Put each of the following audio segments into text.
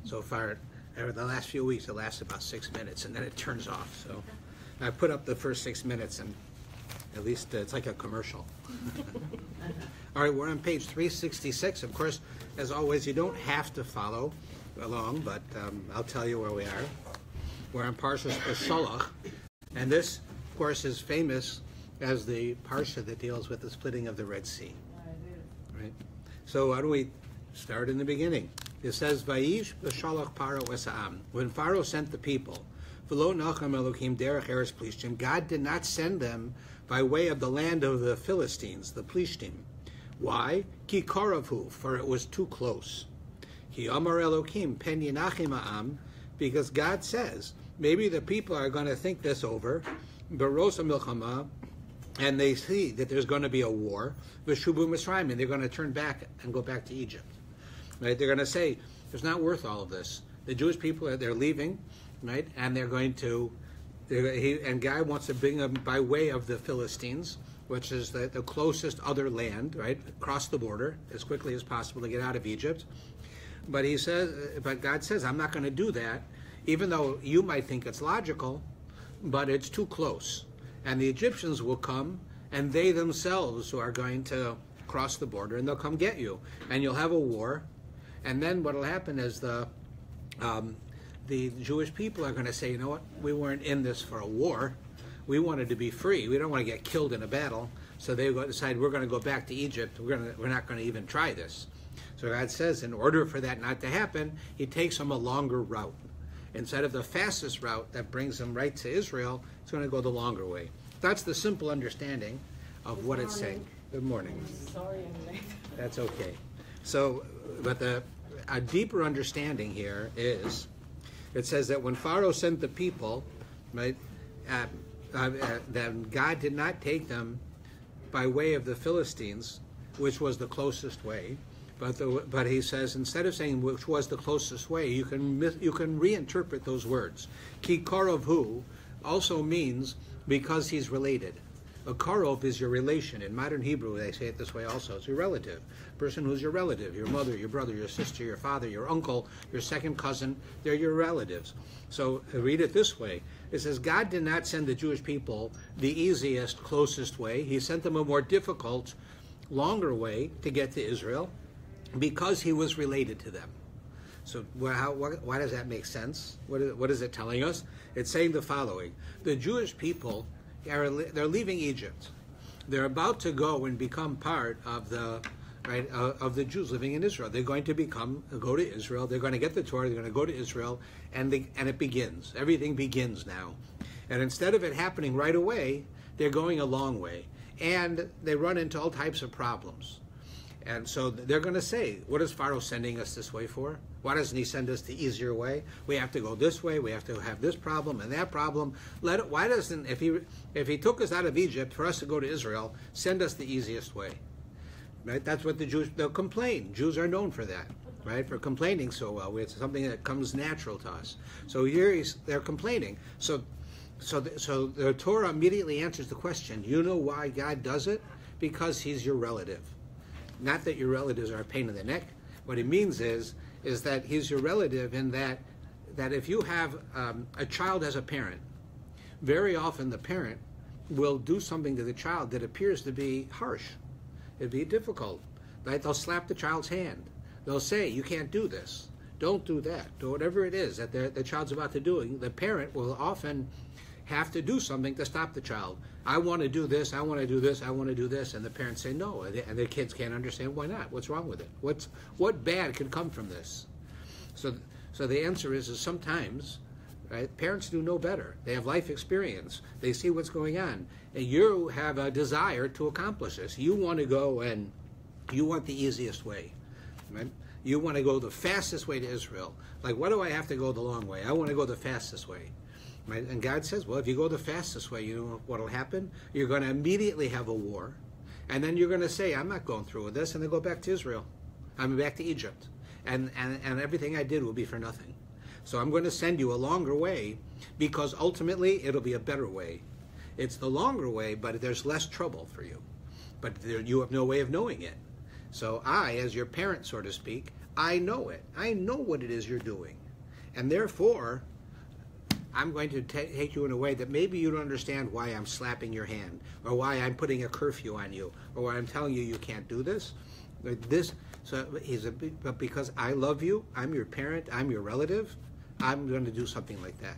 So far, over the last few weeks, it lasts about 6 minutes, and then it turns off. So I put up the first 6 minutes, and at least it's like a commercial. All right, we're on page 366. Of course, as always, you don't have to follow along, but I'll tell you where we are. We're on Parsha Beshalach, and this, of course, is famous as the Parsha that deals with the splitting of the Red Sea. Right? So why don't we start in the beginning? It says, Vayish Beshalach Paro Esa'am. When Pharaoh sent the people, V'lo nacham Elokim derech eretz Plishtim, God did not send them by way of the land of the Philistines, the Plishtim. Why? Ki koravhu, for it was too close. Ki amar Elokim pen yinachim ha'am, because God says, maybe the people are going to think this over, Berosa milchama, and they see that there's going to be a war, V'shubu Mitzrayim, and they're going to turn back and go back to Egypt. Right? They're going to say, it's not worth all of this. The Jewish people, they're leaving, right? And they're going to, and God wants to bring them by way of the Philistines, which is the closest other land, right? Across the border as quickly as possible to get out of Egypt. But he says, but God says, I'm not going to do that, even though you might think it's logical, but it's too close. And the Egyptians will come, and they themselves are going to cross the border, and they'll come get you. And you'll have a war. And then what will happen is the Jewish people are going to say, you know what, we weren't in this for a war. We wanted to be free. We don't want to get killed in a battle. So they decide we're going to go back to Egypt. We're not going to even try this. So God says, in order for that not to happen, he takes them a longer route. Instead of the fastest route that brings them right to Israel, it's going to go the longer way. That's the simple understanding of what it's saying. Good morning. Sorry I'm late. That's okay. So, but a deeper understanding here is, it says that when Pharaoh sent the people, right, that God did not take them by way of the Philistines, which was the closest way, but he says, instead of saying which was the closest way, you can reinterpret those words. Ki karovhu also means because he's related. A karov is your relation. In modern Hebrew, they say it this way also. It's your relative. Person who's your relative, your mother, your brother, your sister, your father, your uncle, your second cousin, they're your relatives. So read it this way. It says, God did not send the Jewish people the easiest, closest way. He sent them a more difficult, longer way to get to Israel because he was related to them. So why does that make sense? What is it telling us? It's saying the following. The Jewish people, they're leaving Egypt. They're about to go and become part of the of the Jews living in Israel. They're going to go to Israel. They're going to get the Torah. They're going to go to Israel, and it begins. Everything begins now. And instead of it happening right away, they're going a long way, and they run into all types of problems. And so they're going to say, what is Pharaoh sending us this way for? Why doesn't he send us the easier way? We have to go this way. We have to have this problem and that problem. Why doesn't, if he took us out of Egypt for us to go to Israel, send us the easiest way? Right? That's what the Jews, they'll complain. Jews are known for that, right? For complaining so well. It's something that comes natural to us. So here they're complaining. So the Torah immediately answers the question. You know why God does it? Because he's your relative. Not that your relatives are a pain in the neck. What it means is that he's your relative in that if you have a child as a parent, very often the parent will do something to the child that appears to be harsh. It'd be difficult. Right? They'll slap the child's hand. They'll say, you can't do this. Don't do that. Do whatever it is that the child's about to do. The parent will often have to do something to stop the child. I want to do this, I want to do this, I want to do this, and the parents say no, and the kids can't understand why not. What's wrong with it? What bad could come from this? So the answer is sometimes, right, parents do know better. They have life experience. They see what's going on. And you have a desire to accomplish this. You want to go and you want the easiest way, right? You want to go the fastest way to Israel. Like, why do I have to go the long way? I want to go the fastest way. Right? And God says, well, if you go the fastest way, you know what will happen? You're going to immediately have a war. And then you're going to say, I'm not going through with this, and then go back to Israel. I'm back to Egypt. And everything I did will be for nothing. So I'm going to send you a longer way because ultimately it'll be a better way. It's the longer way, but there's less trouble for you. But you have no way of knowing it. So I, as your parent, so to speak, I know it. I know what it is you're doing. And therefore, I'm going to take you in a way that maybe you don't understand why I'm slapping your hand, or why I'm putting a curfew on you, or why I'm telling you can't do this. But because I love you, I'm your parent, I'm your relative, I'm going to do something like that.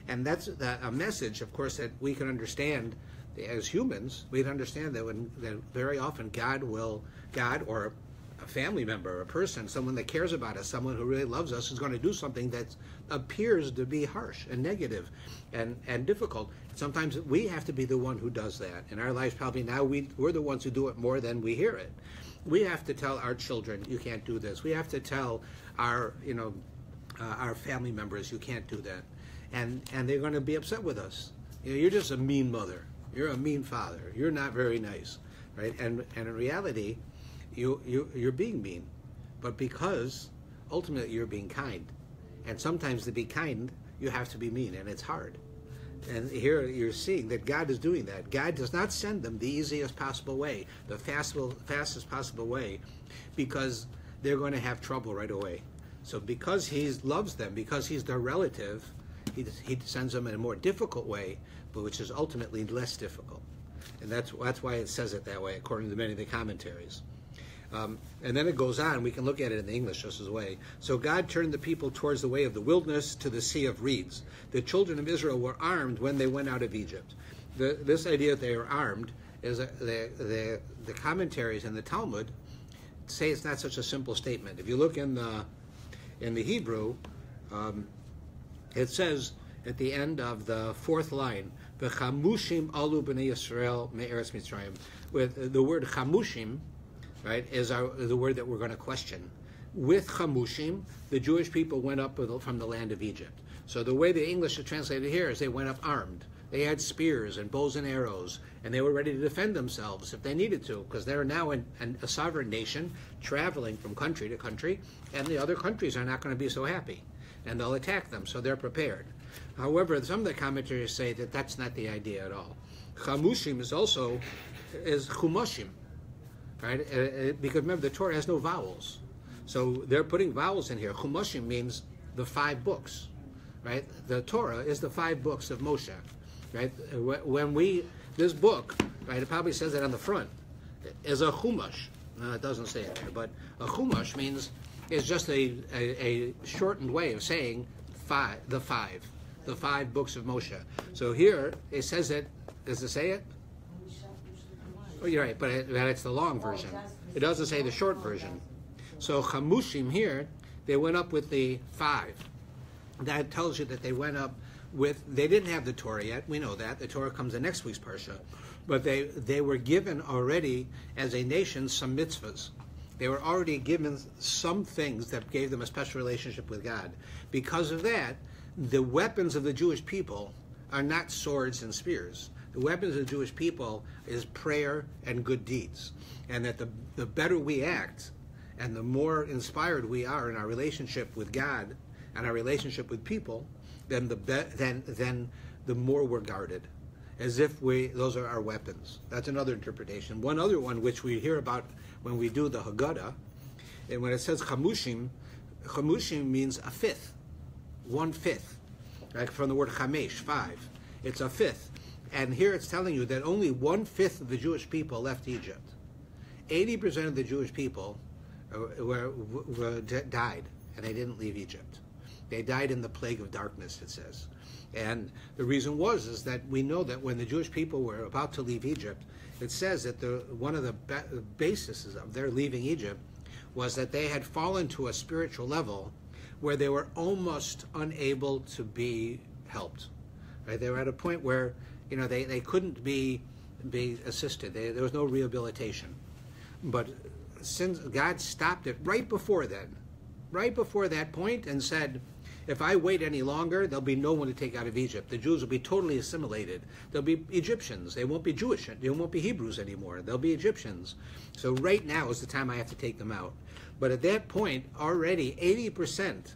And that's a message, of course, that we can understand as humans. We'd understand that very often God or a family member, a person, someone that cares about us, someone who really loves us, is going to do something that appears to be harsh and negative and difficult. Sometimes we have to be the one who does that. In our lives, probably now we're the ones who do it more than we hear it. We have to tell our children, you can't do this. We have to tell our family members, you can't do that. And they're going to be upset with us. You're just a mean mother. You're a mean father. You're not very nice, right? And in reality, you're being mean, but because ultimately you're being kind. And sometimes to be kind, you have to be mean, and it's hard. And here you're seeing that God is doing that. God does not send them the easiest possible way, the fastest possible way, because they're going to have trouble right away. So because He loves them, because He's their relative, He sends them in a more difficult way, but which is ultimately less difficult. And that's why it says it that way, according to many of the commentaries. And then it goes on. We can look at it in the English just as way. So God turned the people towards the way of the wilderness to the sea of reeds. The children of Israel were armed when they went out of Egypt. This idea that they are armed is the commentaries in the Talmud say it's not such a simple statement. If you look in the Hebrew, it says at the end of the fourth line, "V'chamushim alu b'nei Yisrael me'eretz Mitzrayim." With the word chamushim, right, is the word that we're going to question. With chamushim, the Jewish people went up from the land of Egypt. So the way the English is translated here is they went up armed. They had spears and bows and arrows, and they were ready to defend themselves if they needed to, because they're now a sovereign nation traveling from country to country, and the other countries are not going to be so happy, and they'll attack them, so they're prepared. However, some of the commentators say that that's not the idea at all. Chamushim is chumashim, right? Because remember, the Torah has no vowels. So they're putting vowels in here. Chumashim means the 5 books, right? The Torah is the 5 books of Moshe, right? This book, right, it probably says it on the front, is a chumash. No, it doesn't say it there, but a chumash is just a shortened way of saying the five books of Moshe. So here, it says it, does it say it? Oh, you're right, but it's the long version. It doesn't say the short version. So chamushim here, they went up with the 5. That tells you that they went up they didn't have the Torah yet, we know that. The Torah comes in next week's Parsha. But they were given already, as a nation, some mitzvahs. They were already given some things that gave them a special relationship with God. Because of that, the weapons of the Jewish people are not swords and spears. The weapons of the Jewish people is prayer and good deeds. And that the better we act, and the more inspired we are in our relationship with God and our relationship with people, then the more we're guarded, as if those are our weapons. That's another interpretation. One other one, which we hear about when we do the Haggadah, and when it says chamushim means a 5th, 1/5, like from the word chamesh, 5. It's a 5th, and here it's telling you that only 1/5 of the Jewish people left Egypt. 80% of the Jewish people died, and they didn't leave Egypt. They died in the plague of darkness, it says. And the reason is that we know that when the Jewish people were about to leave Egypt, it says that one of the bases of their leaving Egypt was that they had fallen to a spiritual level where they were almost unable to be helped. Right? They were at a point where they couldn't be assisted. There was no rehabilitation. But since God stopped it right before that point, and said, if I wait any longer, there'll be no one to take out of Egypt. The Jews will be totally assimilated. They'll be Egyptians. They won't be Jewish. They won't be Hebrews anymore. They'll be Egyptians. So right now is the time I have to take them out. But at that point, already 80%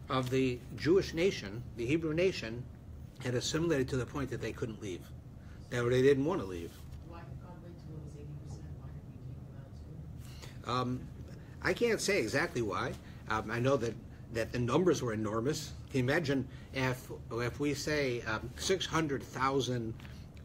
of the Jewish nation, the Hebrew nation, had assimilated to the point that they couldn't leave. That they didn't want to leave. Why did God wait till it was 80%? Why didn't we take them out too? I can't say exactly why. I know that the numbers were enormous. Can you imagine if we say 600,000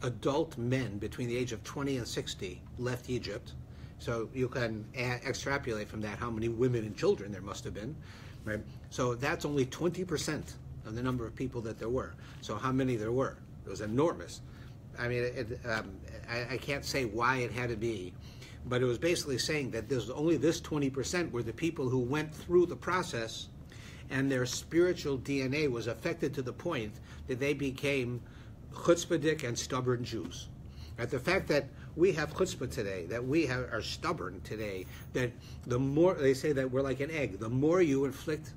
adult men between the age of 20 and 60 left Egypt? So you can extrapolate from that how many women and children there must have been, right? So that's only 20% of the number of people that there were. So how many there were? It was enormous. I mean, I can't say why it had to be, but it was basically saying that there's only this 20% were the people who went through the process, and their spiritual DNA was affected to the point that they became chutzpahdik and stubborn Jews. Right? The fact that we have chutzpah today, that we are stubborn today, that the more, they say that we're like an egg, the more you inflict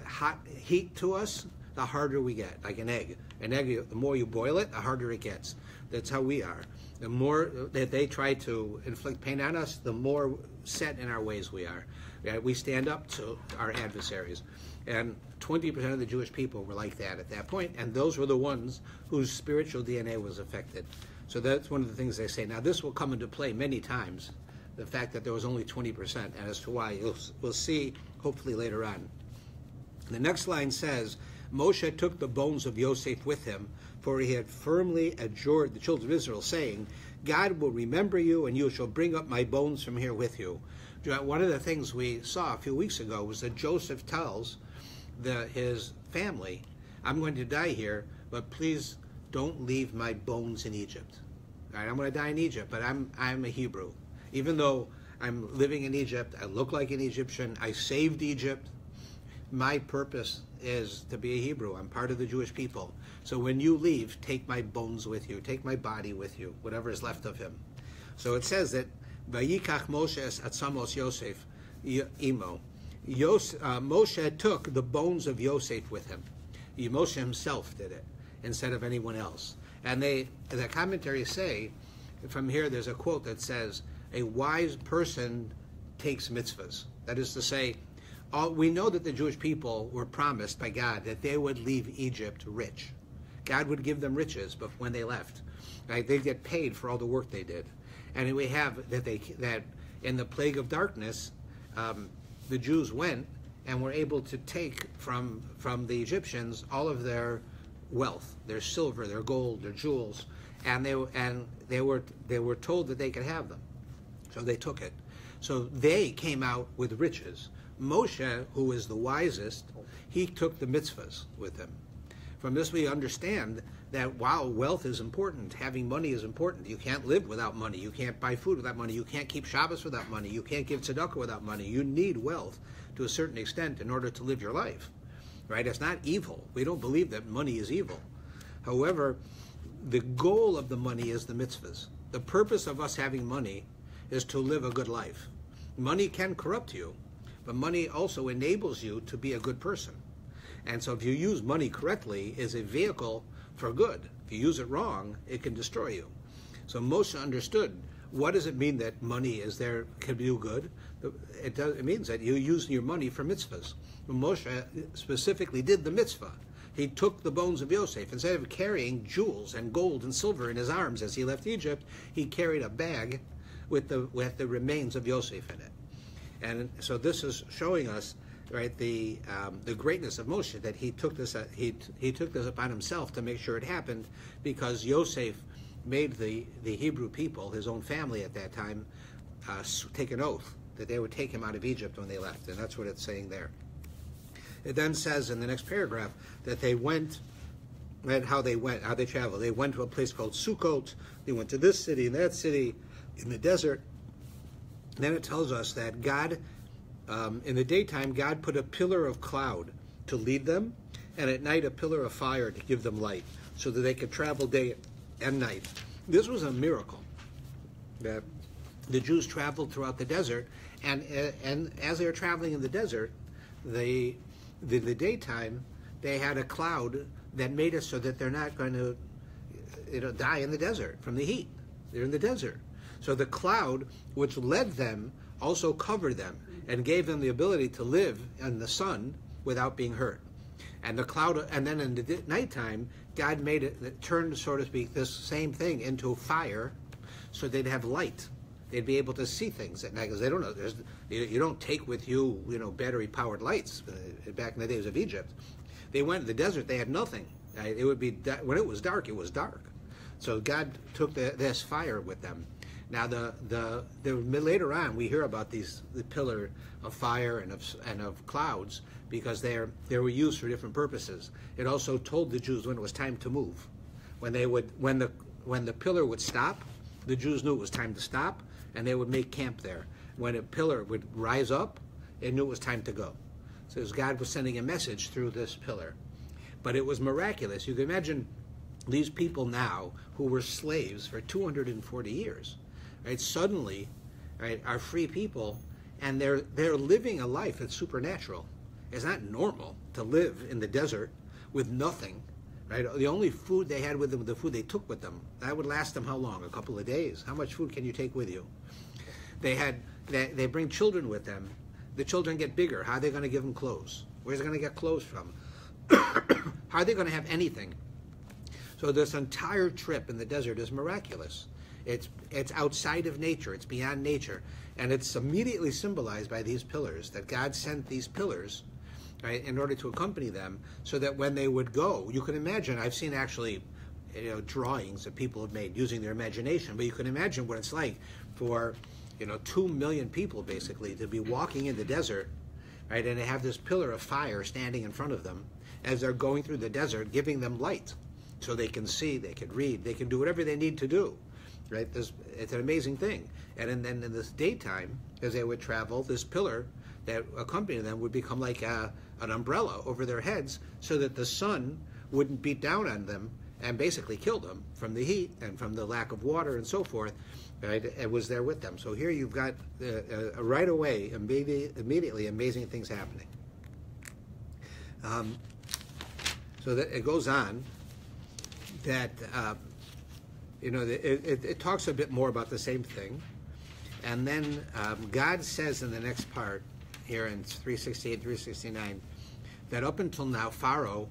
hot heat to us, the harder we get, like an egg. An egg, the more you boil it, the harder it gets. That's how we are. The more that they try to inflict pain on us, the more set in our ways we are. Right? We stand up to our adversaries. And 20% of the Jewish people were like that at that point, and those were the ones whose spiritual DNA was affected. So that's one of the things they say. Now, this will come into play many times, the fact that there was only 20%, and as to why, we'll see hopefully later on. The next line says, Moshe took the bones of Yosef with him, for he had firmly adjured the children of Israel, saying, God will remember you, and you shall bring up my bones from here with you. One of the things we saw a few weeks ago was that Joseph tells his family, I'm going to die here, but please don't leave my bones in Egypt. All right, I'm going to die in Egypt, but I'm a Hebrew. Even though I'm living in Egypt, I look like an Egyptian, I saved Egypt, my purpose is to be a Hebrew. I'm part of the Jewish people. So when you leave, take my bones with you, take my body with you, whatever is left of him. So it says that Vayikach Moshe es atzamos Yosef imo. Moshe took the bones of Yosef with him. Moshe himself did it instead of anyone else. And the commentaries say, from here there's a quote that says, a wise person takes mitzvahs. That is to say, we know that the Jewish people were promised by God that they would leave Egypt rich. God would give them riches, but when they left, right, they'd get paid for all the work they did. And we have that in the plague of darkness, the Jews went and were able to take from the Egyptians all of their wealth, their silver, their gold, their jewels, and they were told that they could have them, so they took it. So they came out with riches. Moshe, who is the wisest, he took the mitzvahs with him. From this we understand that while wealth is important, having money is important. You can't live without money. You can't buy food without money. You can't keep Shabbos without money. You can't give tzedakah without money. You need wealth to a certain extent in order to live your life. Right? It's not evil. We don't believe that money is evil. However, the goal of the money is the mitzvahs. The purpose of us having money is to live a good life. Money can corrupt you, but money also enables you to be a good person. And so if you use money correctly, it's a vehicle for good. If you use it wrong, it can destroy you. So Moshe understood, what does it mean that money is there, can do good? It means that you use your money for mitzvahs. Moshe specifically did the mitzvah. He took the bones of Yosef. Instead of carrying jewels and gold and silver in his arms as he left Egypt, he carried a bag with the remains of Yosef in it. And so this is showing us, right, the greatness of Moshe, that he took this upon himself to make sure it happened, because Yosef made the Hebrew people, his own family at that time, take an oath that they would take him out of Egypt when they left, and that's what it's saying there. It then says in the next paragraph that they went, and how they traveled. They went to a place called Sukkot. They went to this city and that city in the desert. And then it tells us that God, in the daytime, God put a pillar of cloud to lead them, and at night a pillar of fire to give them light, so that they could travel day and night. This was a miracle, that the Jews traveled throughout the desert, and as they were traveling in the desert, the daytime, they had a cloud that made it so that they're not going to die in the desert from the heat. They're in the desert. So the cloud, which led them, also covered them and gave them the ability to live in the sun without being hurt. And the cloud, and then in the nighttime, God made it, turned, so to speak, this same thing into fire, so they'd have light they'd be able to see things at night, because they don't know. You don't take with you, battery-powered lights. Back in the days of Egypt, they went in the desert. They had nothing. It would be when it was dark. It was dark. So God took this fire with them. Now, later on, we hear about the pillar of fire and of clouds, because they were used for different purposes. It also told the Jews when it was time to move. When the pillar would stop, the Jews knew it was time to stop, and they would make camp there. When a pillar would rise up, they knew it was time to go. So God was sending a message through this pillar. But it was miraculous. You can imagine these people now who were slaves for 240 years, right? Suddenly, right, are free people, and they're living a life that's supernatural. It's not normal to live in the desert with nothing, right? The only food they had with them, the food they took with them, that would last them how long? A couple of days. How much food can you take with you? They bring children with them. The children get bigger. How are they going to give them clothes? Where's they going to get clothes from? How are they going to have anything? So this entire trip in the desert is miraculous. It's outside of nature. It's beyond nature. And it's immediately symbolized by these pillars, that God sent these pillars, right, in order to accompany them, so that when they would go, you can imagine, I've seen actually drawings that people have made using their imagination, but you can imagine what it's like for 2 million people basically to be walking in the desert, right, and to have this pillar of fire standing in front of them as they're going through the desert, giving them light so they can see, they can read, they can do whatever they need to do, right? It's an amazing thing. And then in this daytime, as they would travel, this pillar that accompanied them would become like an umbrella over their heads, so that the sun wouldn't beat down on them and basically kill them from the heat and from the lack of water and so forth. Right? It was there with them. So here you've got right away, immediately amazing things happening. So that it goes on that it talks a bit more about the same thing, and then God says in the next part here in 368, 369, that up until now Pharaoh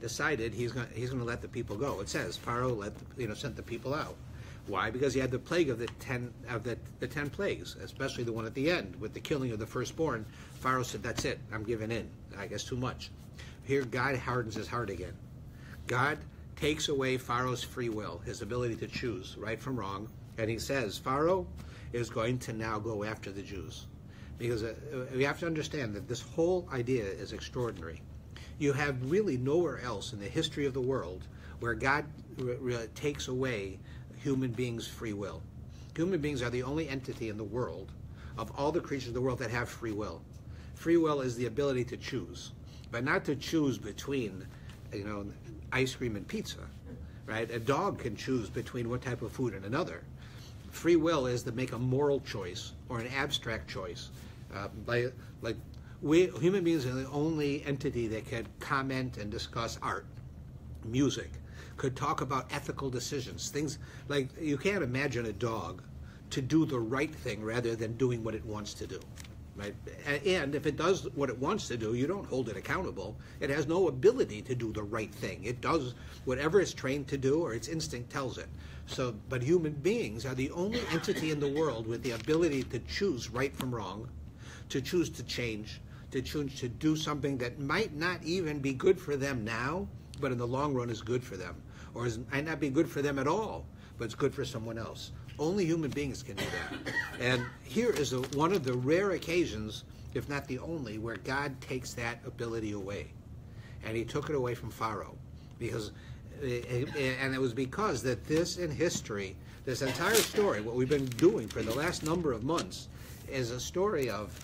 decided he's going to let the people go. It says Pharaoh sent the people out. Why? Because he had the plague of the 10 plagues, especially the one at the end with the killing of the firstborn. Pharaoh said, "That's it. I'm giving in. I guess too much." Here, God hardens his heart again. God takes away Pharaoh's free will, his ability to choose right from wrong, and he says Pharaoh is going to now go after the Jews, because we have to understand that this whole idea is extraordinary. You have really nowhere else in the history of the world where God takes away human beings' free will. Human beings are the only entity in the world, of all the creatures of the world, that have free will. Free will is the ability to choose, but not to choose between, ice cream and pizza, right? A dog can choose between one type of food and another. Free will is to make a moral choice or an abstract choice. We human beings are the only entity that can comment and discuss art, music, could talk about ethical decisions, things like you can't imagine a dog to do the right thing rather than doing what it wants to do, right? And if it does what it wants to do, you don't hold it accountable. It has no ability to do the right thing. It does whatever it's trained to do, or its instinct tells it. So, but human beings are the only entity in the world with the ability to choose right from wrong, to choose to change, to choose to do something that might not even be good for them now, but in the long run is good for them, or might not be good for them at all, but it's good for someone else. Only human beings can do that. And here is one of the rare occasions, if not the only, where God takes that ability away. And he took it away from Pharaoh. And it was because that this in history, this entire story, what we've been doing for the last number of months, is a story of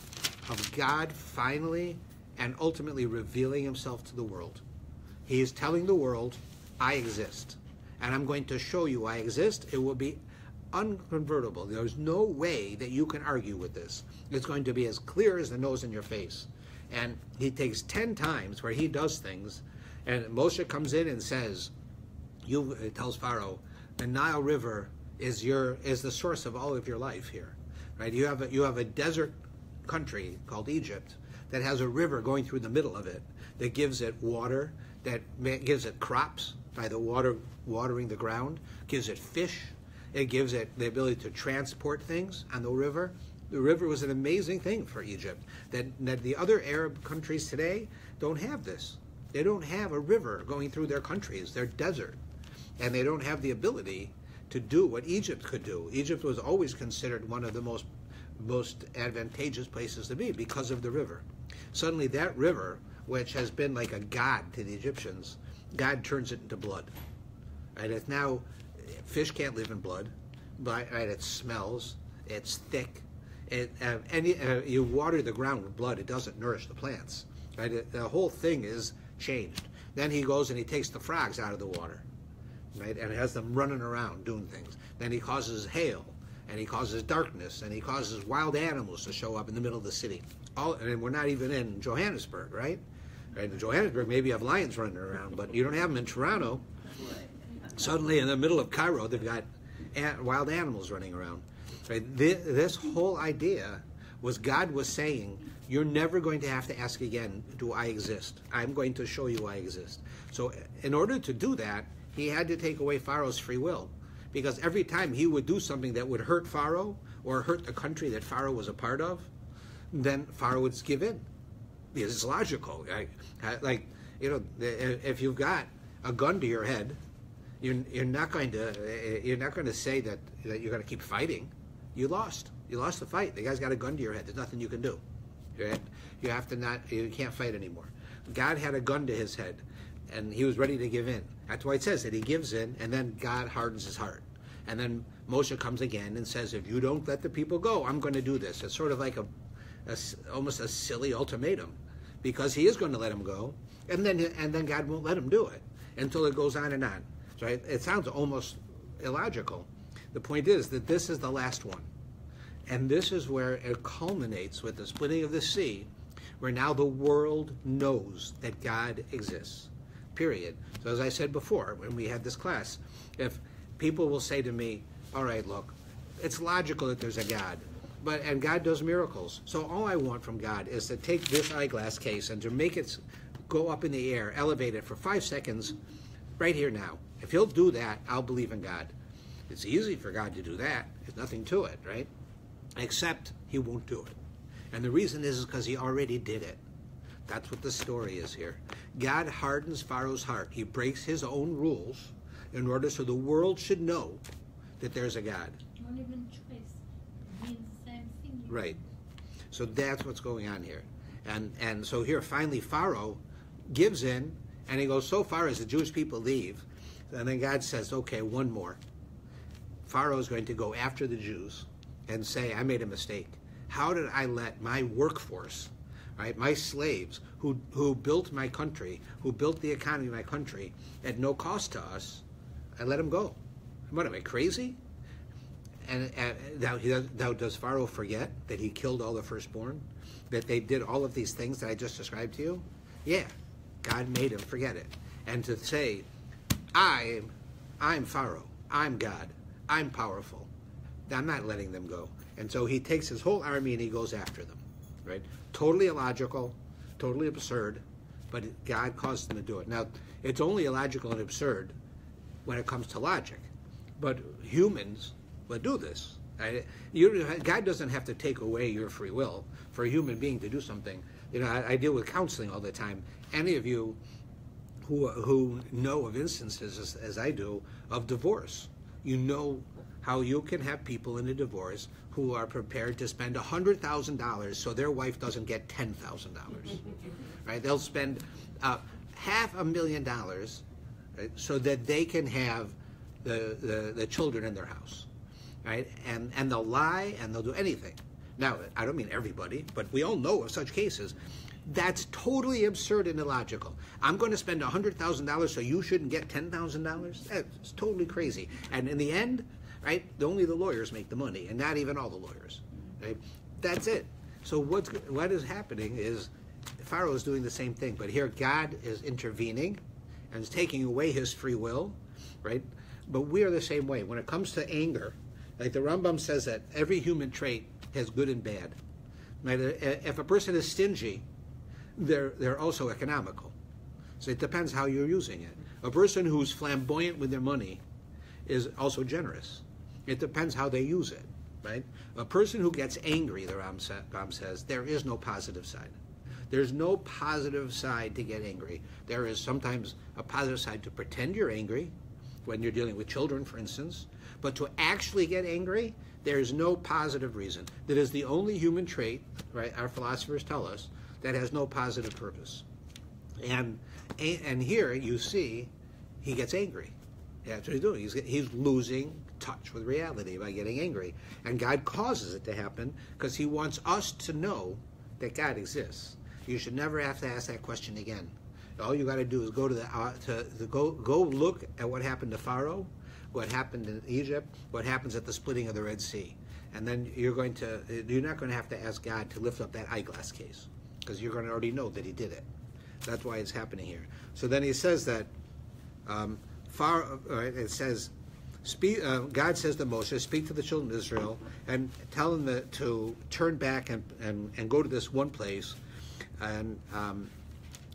God finally and ultimately revealing himself to the world. He is telling the world, I exist, and I'm going to show you I exist. It will be unconvertible. There's no way that you can argue with this. It's going to be as clear as the nose in your face. And he takes 10 times where he does things, and Moshe comes in and says, tells Pharaoh, the Nile River is the source of all of your life here, right? You have a desert country called Egypt that has a river going through the middle of it that gives it water, that gives it crops by the water watering the ground, gives it fish, It gives it the ability to transport things on the river. The river was an amazing thing for Egypt. That the other Arab countries today don't have this. They don't have a river going through their countries. They're desert. And they don't have the ability to do what Egypt could do. Egypt was always considered one of the most advantageous places to be because of the river. Suddenly that river, which has been like a god to the Egyptians, God turns it into blood. Right? It's now, fish can't live in blood, but right, it smells, it's thick. You water the ground with blood, it doesn't nourish the plants. Right? The whole thing is changed. Then he goes and he takes the frogs out of the water, right, and has them running around doing things. Then he causes hail, and he causes darkness, and he causes wild animals to show up in the middle of the city. And we're not even in Johannesburg, right? Right, in Johannesburg, maybe you have lions running around, but you don't have them in Toronto. Suddenly, in the middle of Cairo, they've got wild animals running around. Right? This whole idea was God was saying, you're never going to have to ask again, do I exist? I'm going to show you I exist. So in order to do that, he had to take away Pharaoh's free will. Because every time he would do something that would hurt Pharaoh or hurt the country that Pharaoh was a part of, then Pharaoh would give in. It's logical. Like, if you've got a gun to your head, you're not going to say that you're going to keep fighting. You lost. You lost the fight. The guy's got a gun to your head. There's nothing you can do. Right? You can't fight anymore. God had a gun to his head, and he was ready to give in. That's why it says that he gives in, and then God hardens his heart. And then Moshe comes again and says, if you don't let the people go, I'm going to do this. It's sort of like almost a silly ultimatum, because he is going to let him go, and then God won't let him do it until it goes on and on. So it sounds almost illogical. The point is that this is the last one. And this is where it culminates with the splitting of the sea, where now the world knows that God exists, period. So as I said before, when we had this class, if people will say to me, all right, look, it's logical that there's a God, and God does miracles. So all I want from God is to take this eyeglass case and to make it go up in the air, elevate it for 5 seconds, right here now. If he'll do that, I'll believe in God. It's easy for God to do that. There's nothing to it, right? Except he won't do it. And the reason is because he already did it. That's what the story is here. God hardens Pharaoh's heart. He breaks his own rules in order so the world should know that there's a God. Not even choice. It means the same thing. Right. So that's what's going on here. And so here finally Pharaoh gives in, and he goes so far as the Jewish people leave, and then God says, okay, one more. Pharaoh is going to go after the Jews and say, I made a mistake. How did I let my workforce, right, my slaves who built my country, who built the economy of my country at no cost to us, I let them go? What, am I crazy? And now does Pharaoh forget that he killed all the firstborn? That they did all of these things that I just described to you? Yeah, God made him forget it. And to say, I'm Pharaoh, I'm God, I'm powerful, I'm not letting them go. And so he takes his whole army and he goes after them, right? Totally illogical, totally absurd, but God caused them to do it. Now, it's only illogical and absurd when it comes to logic, but humans will do this. Right? God doesn't have to take away your free will for a human being to do something. You know, I deal with counseling all the time. Any of you who know of instances, as I do, of divorce, you know how you can have people in a divorce who are prepared to spend $100,000 so their wife doesn't get $10,000. Right? They'll spend $500,000, right, so that they can have the children in their house. Right? And they'll lie and they'll do anything. Now, I don't mean everybody, but we all know of such cases. That's totally absurd and illogical. I'm going to spend $100,000 so you shouldn't get $10,000? That's totally crazy. And in the end, right, only the lawyers make the money, and not even all the lawyers. Right? That's it. So what is happening is Pharaoh is doing the same thing, but here God is intervening and is taking away his free will, right? But we are the same way. When it comes to anger, like the Rambam says that every human trait has good and bad. Right? If a person is stingy, they're also economical. So it depends how you're using it. A person who's flamboyant with their money is also generous. It depends how they use it, right? A person who gets angry, the Ram says, there is no positive side. There's no positive side to get angry. There is sometimes a positive side to pretend you're angry, when you're dealing with children, for instance. But to actually get angry, there is no positive reason. That is the only human trait, right, our philosophers tell us, that has no positive purpose. And here you see he gets angry. That's what he's doing. He's losing touch with reality by getting angry. And God causes it to happen because he wants us to know that God exists. You should never have to ask that question again. All you got to do is go to go look at what happened to Pharaoh, what happened in Egypt, what happens at the splitting of the Red Sea, and then you're not going to have to ask God to lift up that eyeglass case, because you're going to already know that he did it. That's why it's happening here. So then he says that it says, God says to Moshe, speak to the children of Israel and tell them to turn back and go to this one place, and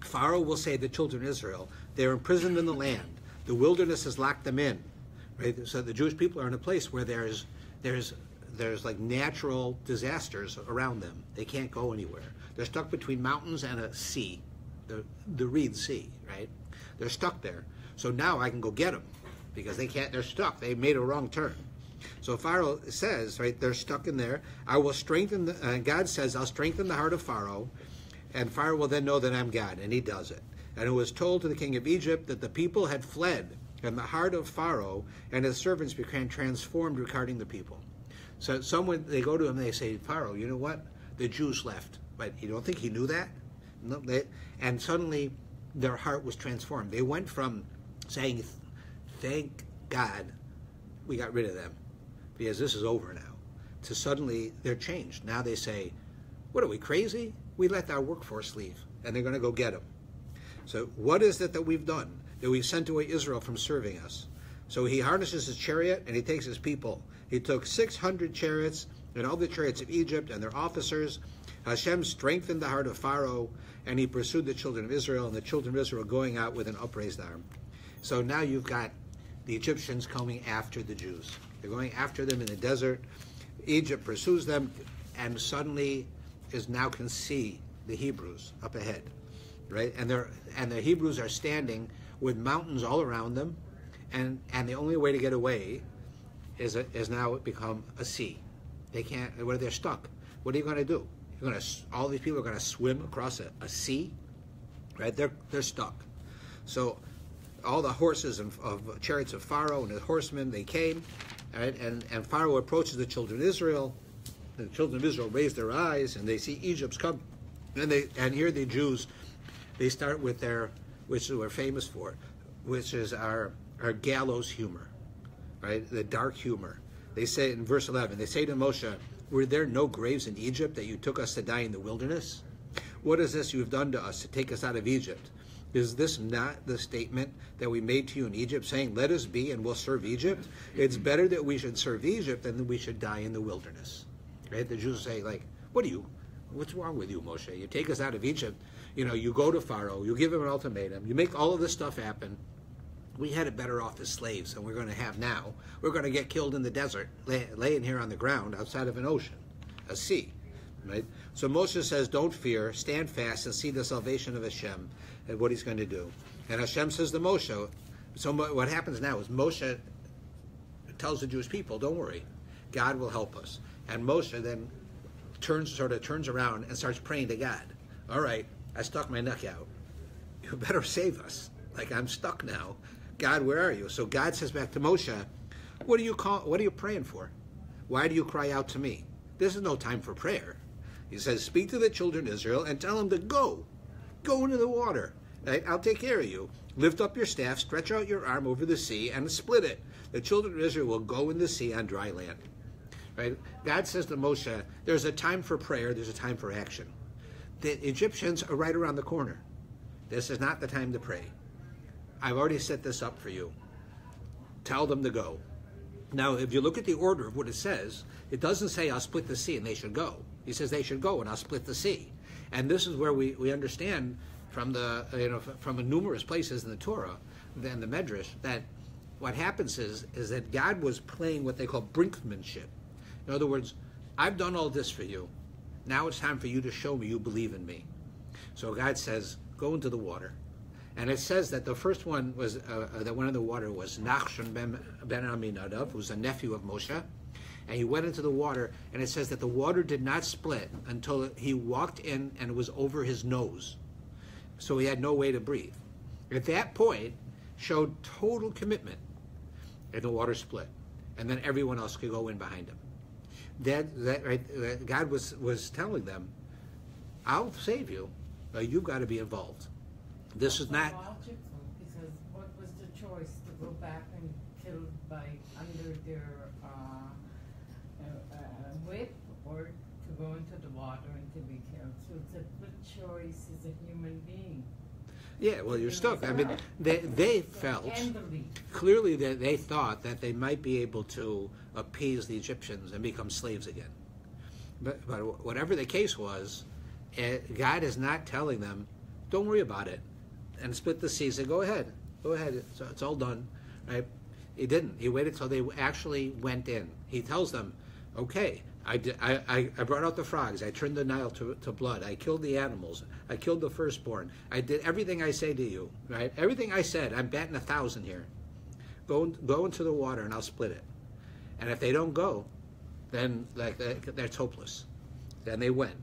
Pharaoh will say to the children of Israel, they're imprisoned in the land. The wilderness has locked them in. Right? So the Jewish people are in a place where there's like natural disasters around them. They can't go anywhere. They're stuck between mountains and a sea, the Reed Sea, right? They're stuck there. So now I can go get them because they can't. They're stuck. They made a wrong turn. So Pharaoh says, right? They're stuck in there. I will strengthen. God says, I'll strengthen the heart of Pharaoh. And Pharaoh will then know that I'm God, and he does it. And it was told to the king of Egypt that the people had fled, and the heart of Pharaoh and his servants became transformed regarding the people. So they go to him and they say, Pharaoh, you know what? The Jews left. But you don't think he knew that? No, and suddenly their heart was transformed. They went from saying, thank God we got rid of them, because this is over now, to suddenly they're changed. Now they say, what are we, crazy? We let our workforce leave, and they're going to go get them. So what is it that we've done? That we've sent away Israel from serving us. So he harnesses his chariot, and he takes his people. He took 600 chariots, and all the chariots of Egypt, and their officers. Hashem strengthened the heart of Pharaoh, and he pursued the children of Israel, and the children of Israel going out with an upraised arm. So now you've got the Egyptians coming after the Jews. They're going after them in the desert. Egypt pursues them, and suddenly now can see the Hebrews up ahead, right? And the Hebrews are standing with mountains all around them, and the only way to get away is now become a sea. They can't. They're stuck. What are you going to do? All these people are going to swim across a sea, right? They're stuck. So all the horses of chariots of Pharaoh and his horsemen, they came, right? And Pharaoh approaches the children of Israel. The children of Israel raise their eyes, and they see Egypt's come. And here the Jews, they start with which we're famous for, which is our gallows humor, right? The dark humor. They say in verse 11, they say to Moshe, were there no graves in Egypt that you took us to die in the wilderness? What is this you have done to us to take us out of Egypt? Is this not the statement that we made to you in Egypt, saying, let us be and we'll serve Egypt? It's better that we should serve Egypt than that we should die in the wilderness. Right? The Jews say, like, what's wrong with you, Moshe? You take us out of Egypt, you go to Pharaoh, you give him an ultimatum, you make all of this stuff happen. We had it better off as slaves than we're going to have now. We're going to get killed in the desert, laying here on the ground outside of an ocean, a sea. Right? So Moshe says, don't fear, stand fast and see the salvation of Hashem and what he's going to do. And Hashem says to Moshe, so what happens now is Moshe tells the Jewish people, don't worry, God will help us. And Moshe then turns around and starts praying to God. All right, I stuck my neck out. You better save us. Like, I'm stuck now. God, where are you? So God says back to Moshe, what are you praying for? Why do you cry out to me? This is no time for prayer. He says, speak to the children of Israel and tell them to go into the water. Right? I'll take care of you. Lift up your staff, stretch out your arm over the sea, and split it. The children of Israel will go in the sea on dry land. Right? God says to Moshe, there's a time for prayer, there's a time for action. The Egyptians are right around the corner. This is not the time to pray. I've already set this up for you. Tell them to go. Now, if you look at the order of what it says, it doesn't say I'll split the sea and they should go. He says they should go and I'll split the sea. And this is where we understand from from numerous places in the Torah and the Medrash that what happens is that God was playing what they call brinkmanship. In other words, I've done all this for you. Now it's time for you to show me you believe in me. So God says, go into the water. And it says that the first one was, that went in the water was Nachshon ben Aminadav, who was a nephew of Moshe. And he went into the water, and it says that the water did not split until he walked in and it was over his nose. So he had no way to breathe. At that point, showed total commitment, and the water split. And then everyone else could go in behind him. That God was telling them, I'll save you, but you've got to be involved. This is not logical, because what was the choice, to go back and kill by under their whip, or to go into the water and to be killed? So it's a good choice as a human being. Yeah, well, you're stuck. I mean, they felt clearly that they thought that they might be able to appease the Egyptians and become slaves again. But whatever the case was, God is not telling them, don't worry about it, and split the sea. He said, go ahead, it's all done, right? He didn't. He waited till they actually went in. He tells them, okay, I brought out the frogs. I turned the Nile to blood. I killed the animals. I killed the firstborn. I did everything I say to you, right? Everything I said. I'm batting 1,000 here. Go into the water and I'll split it. And if they don't go, then that's hopeless. Then they went,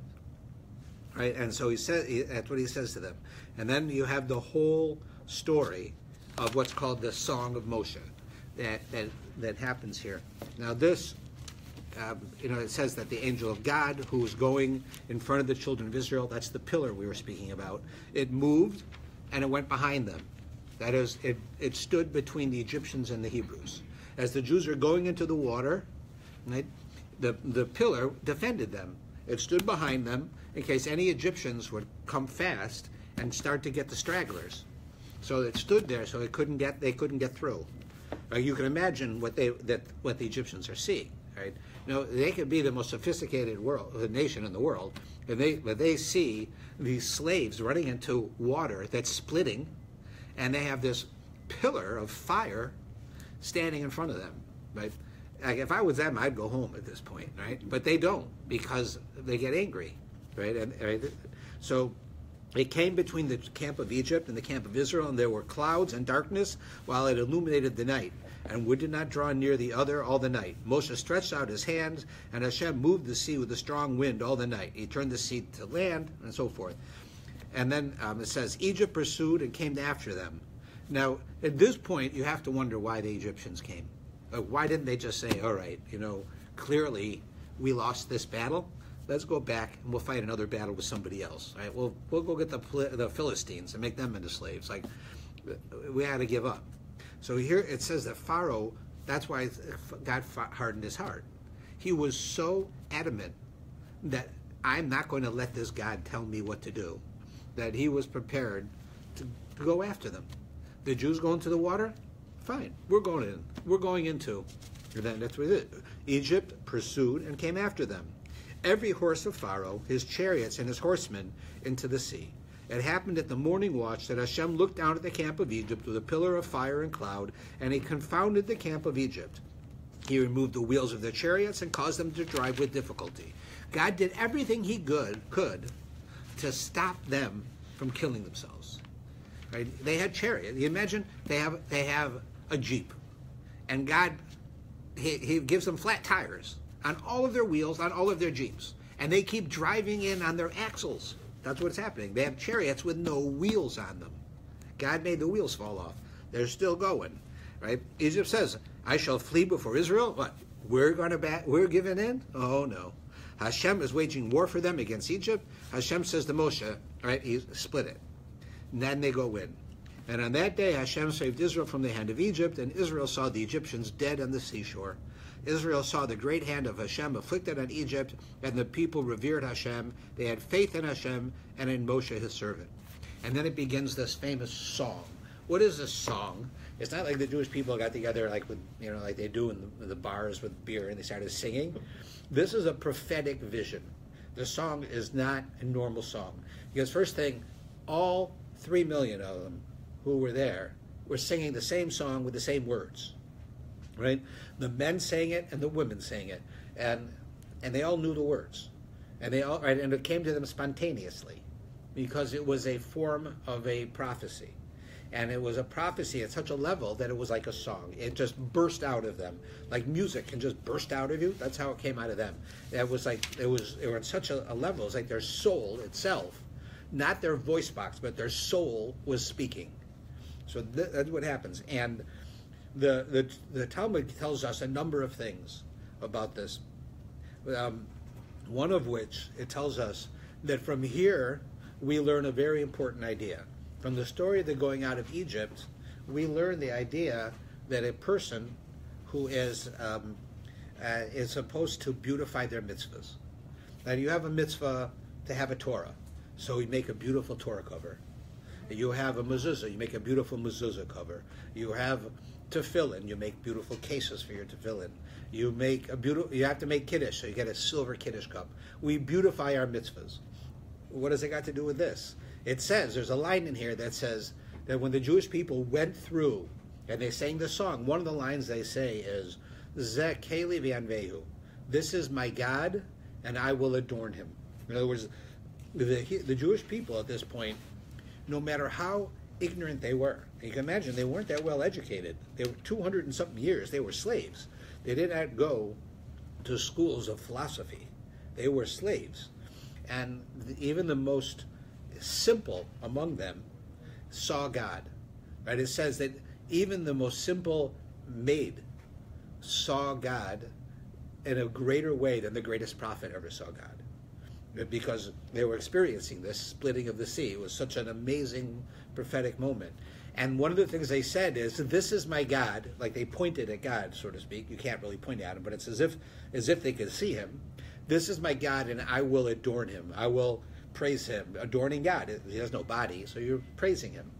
right? And so that's what he says to them. And then you have the whole story of what's called the Song of Moshe that happens here. Now this. It says that the angel of God, who was going in front of the children of Israel, that's the pillar we were speaking about, it moved and it went behind them. That is, it stood between the Egyptians and the Hebrews. As the Jews are going into the water, right, the pillar defended them. It stood behind them in case any Egyptians would come fast and start to get the stragglers. So it stood there so they couldn't get through. You can imagine what the Egyptians are seeing, right? They could be the most sophisticated nation in the world, and they see these slaves running into water that's splitting, and they have this pillar of fire standing in front of them, right? Like if I was them, I'd go home at this point, right? But they don't, because they get angry, right? So it came between the camp of Egypt and the camp of Israel, and there were clouds and darkness while it illuminated the night. And wood did not draw near the other all the night. Moshe stretched out his hands, and Hashem moved the sea with a strong wind all the night. He turned the sea to land, and so forth. And then it says, Egypt pursued and came after them. Now, at this point, you have to wonder why the Egyptians came. Why didn't they just say, all right, clearly we lost this battle. Let's go back and we'll fight another battle with somebody else. Right? We'll go get the Philistines and make them into slaves. Like, we had to give up. So here it says that Pharaoh, that's why God hardened his heart. He was so adamant that I'm not going to let this God tell me what to do, that he was prepared to go after them. The Jews go into the water? Fine, we're going in. We're going into. And then that's what it is. Egypt pursued and came after them. Every horse of Pharaoh, his chariots, and his horsemen into the sea. It happened at the morning watch that Hashem looked down at the camp of Egypt with a pillar of fire and cloud, and he confounded the camp of Egypt. He removed the wheels of their chariots and caused them to drive with difficulty. God did everything he could to stop them from killing themselves. Right? They had chariots. You imagine they have a Jeep, and God he gives them flat tires on all of their wheels, on all of their Jeeps, and they keep driving in on their axles. That's what's happening. They have chariots with no wheels on them. God made the wheels fall off. They're still going, right? Egypt says, I shall flee before Israel. What? We're giving in? Oh, no. Hashem is waging war for them against Egypt. Hashem says to Moshe, right, he split it. And then they go in. And on that day, Hashem saved Israel from the hand of Egypt, and Israel saw the Egyptians dead on the seashore. Israel saw the great hand of Hashem afflicted on Egypt, and the people revered Hashem. They had faith in Hashem and in Moshe, his servant. And then it begins this famous song. What is a song? It's not like the Jewish people got together like they do in the bars with beer and they started singing. This is a prophetic vision. The song is not a normal song. Because first thing, all 3 million of them who were there were singing the same song with the same words, right? The men sang it and the women sang it, and they all knew the words, and they all right, and it came to them spontaneously, because it was a form of a prophecy, and it was a prophecy at such a level that it was like a song. It just burst out of them, like music can just burst out of you. That's how it came out of them. It was like they were at such a level. It's like their soul itself, not their voice box, but their soul was speaking. So that's what happens. And the Talmud tells us a number of things about this. One of which, it tells us that from here we learn a very important idea. From the story of the going out of Egypt, we learn the idea that a person who is supposed to beautify their mitzvahs. Now, you have a mitzvah to have a Torah, so you make a beautiful Torah cover. You have a mezuzah, you make a beautiful mezuzah cover. You have tefillin, you make beautiful cases for your tefillin. You have to make kiddush, so you get a silver kiddush cup. We beautify our mitzvahs. What has it got to do with this? It says, there's a line in here that says that when the Jewish people went through and they sang the song, one of the lines they say is, Zeh keli v'anvehu. This is my God, and I will adorn him. In other words, the Jewish people at this point, no matter how ignorant they were, you can imagine they weren't that well educated. They were 200 and something years, they were slaves. They did not go to schools of philosophy. They were slaves. And even the most simple among them saw God. Right? It says that even the most simple maid saw God in a greater way than the greatest prophet ever saw God. Because they were experiencing this splitting of the sea. It was such an amazing prophetic moment. And one of the things they said is, this is my God, like they pointed at God, so to speak. You can't really point at him, but it's as if they could see him. This is my God, and I will adorn him. I will praise him. Adorning God. He has no body, so you're praising him.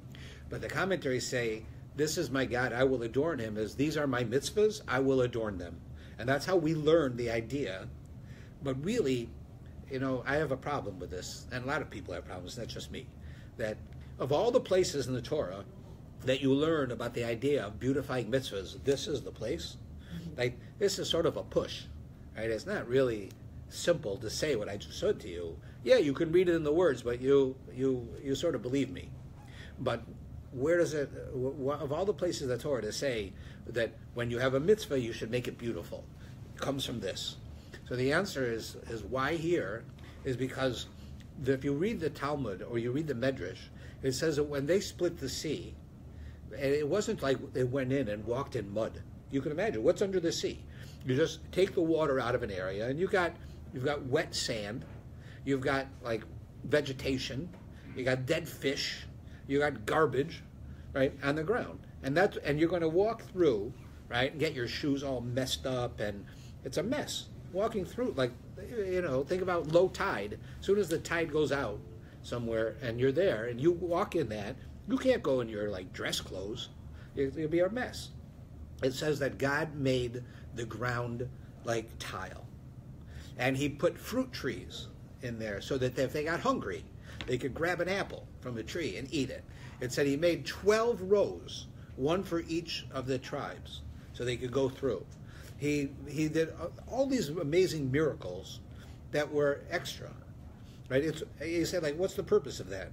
But the commentaries say, this is my God, I will adorn him, as these are my mitzvahs, I will adorn them. And that's how we learn the idea. But really, I have a problem with this, and a lot of people have problems, not just me, that of all the places in the Torah that you learn about the idea of beautifying mitzvahs, this is the place. Like, this is sort of a push, right? It's not really simple to say what I just said to you. Yeah, you can read it in the words, but you sort of believe me. But where does it, of all the places in the Torah to say that when you have a mitzvah, you should make it beautiful, it comes from this. So the answer is why here is because if you read the Talmud or you read the Medrash, it says that when they split the sea, and it wasn't like they went in and walked in mud. You can imagine what's under the sea. You just take the water out of an area, and you've got wet sand, you've got like vegetation, you got dead fish, you got garbage, right, on the ground, and you're going to walk through, right, and get your shoes all messed up, and it's a mess walking through. Like, think about low tide. As soon as the tide goes out somewhere, and you're there, and you walk in that. You can't go in your dress clothes. It'll be a mess. It says that God made the ground like tile. And he put fruit trees in there so that if they got hungry, they could grab an apple from a tree and eat it. It said he made 12 rows, one for each of the tribes, so they could go through. He did all these amazing miracles that were extra. Right? He said, what's the purpose of that?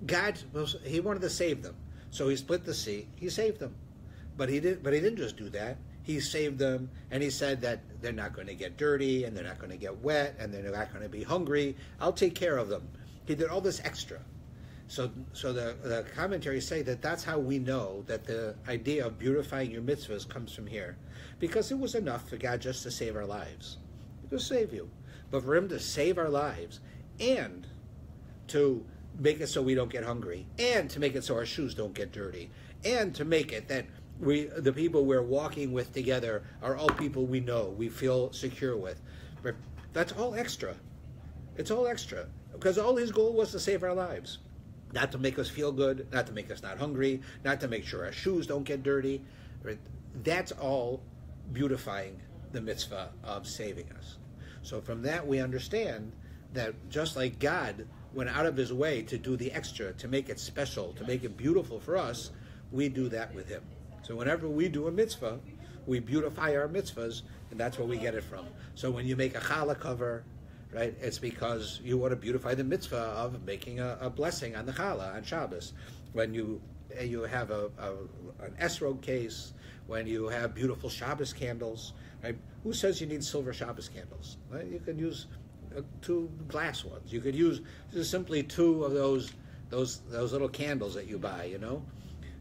God, he wanted to save them, so he split the sea. He saved them, but he didn't just do that. He saved them, and he said that they're not going to get dirty, and they're not going to get wet, and they're not going to be hungry. I'll take care of them. He did all this extra. So the commentaries say that that's how we know that the idea of beautifying your mitzvahs comes from here, because it was enough for God just to save our lives, to save you, but for him to save our lives and to make it so we don't get hungry, and to make it so our shoes don't get dirty, and to make it that the people we're walking with together are all people we know, we feel secure with. But that's all extra. It's all extra. Because all his goal was to save our lives. Not to make us feel good, not to make us not hungry, not to make sure our shoes don't get dirty. Right? That's all beautifying the mitzvah of saving us. So from that we understand that just like God went out of his way to do the extra, to make it special, to make it beautiful for us, we do that with him. So whenever we do a mitzvah, we beautify our mitzvahs, and that's where we get it from. So when you make a challah cover, right, it's because you want to beautify the mitzvah of making a blessing on the challah on Shabbos. When you have an esrog case, when you have beautiful Shabbos candles, right? Who says you need silver Shabbos candles? Right? You can use 2 glass ones. You could use just simply 2 of those little candles that you buy. You know,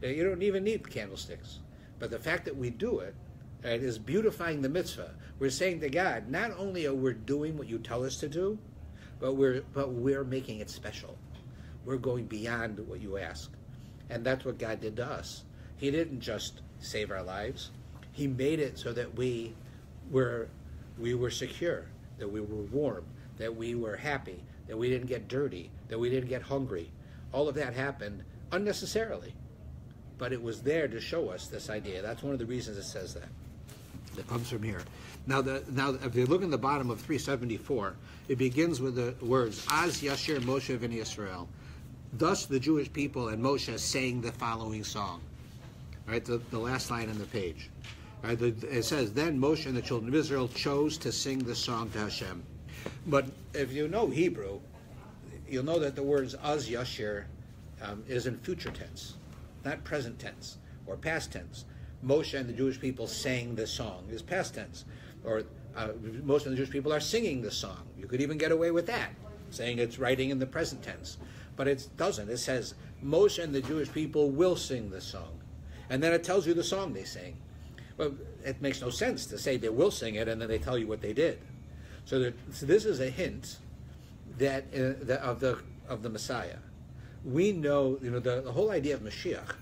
you don't even need candlesticks. But the fact that we do it, right, is beautifying the mitzvah. We're saying to God, not only are we doing what you tell us to do, but we're making it special. We're going beyond what you ask, and that's what God did to us. He didn't just save our lives; He made it so that we were secure, that we were warm, that we were happy, that we didn't get dirty, that we didn't get hungry. All of that happened unnecessarily, but it was there to show us this idea. That's one of the reasons it says that. That comes from here. Now, if you look in the bottom of 374, it begins with the words, Az Yashir Moshe v'Bnei Yisrael. Thus the Jewish people and Moshe sang the following song. Right, the last line on the page. Right, it says, then Moshe and the children of Israel chose to sing the song to Hashem. But if you know Hebrew, you'll know that the words Az Yashir is in future tense, not present tense or past tense. Moshe and the Jewish people sang this song is past tense, or most of the Jewish people are singing this song. You could even get away with that, saying it's writing in the present tense, but it doesn't. It says Moshe and the Jewish people will sing this song, and then it tells you the song they sang. Well, it makes no sense to say they will sing it and then they tell you what they did. So this is a hint that of the Messiah. We know, the whole idea of Mashiach.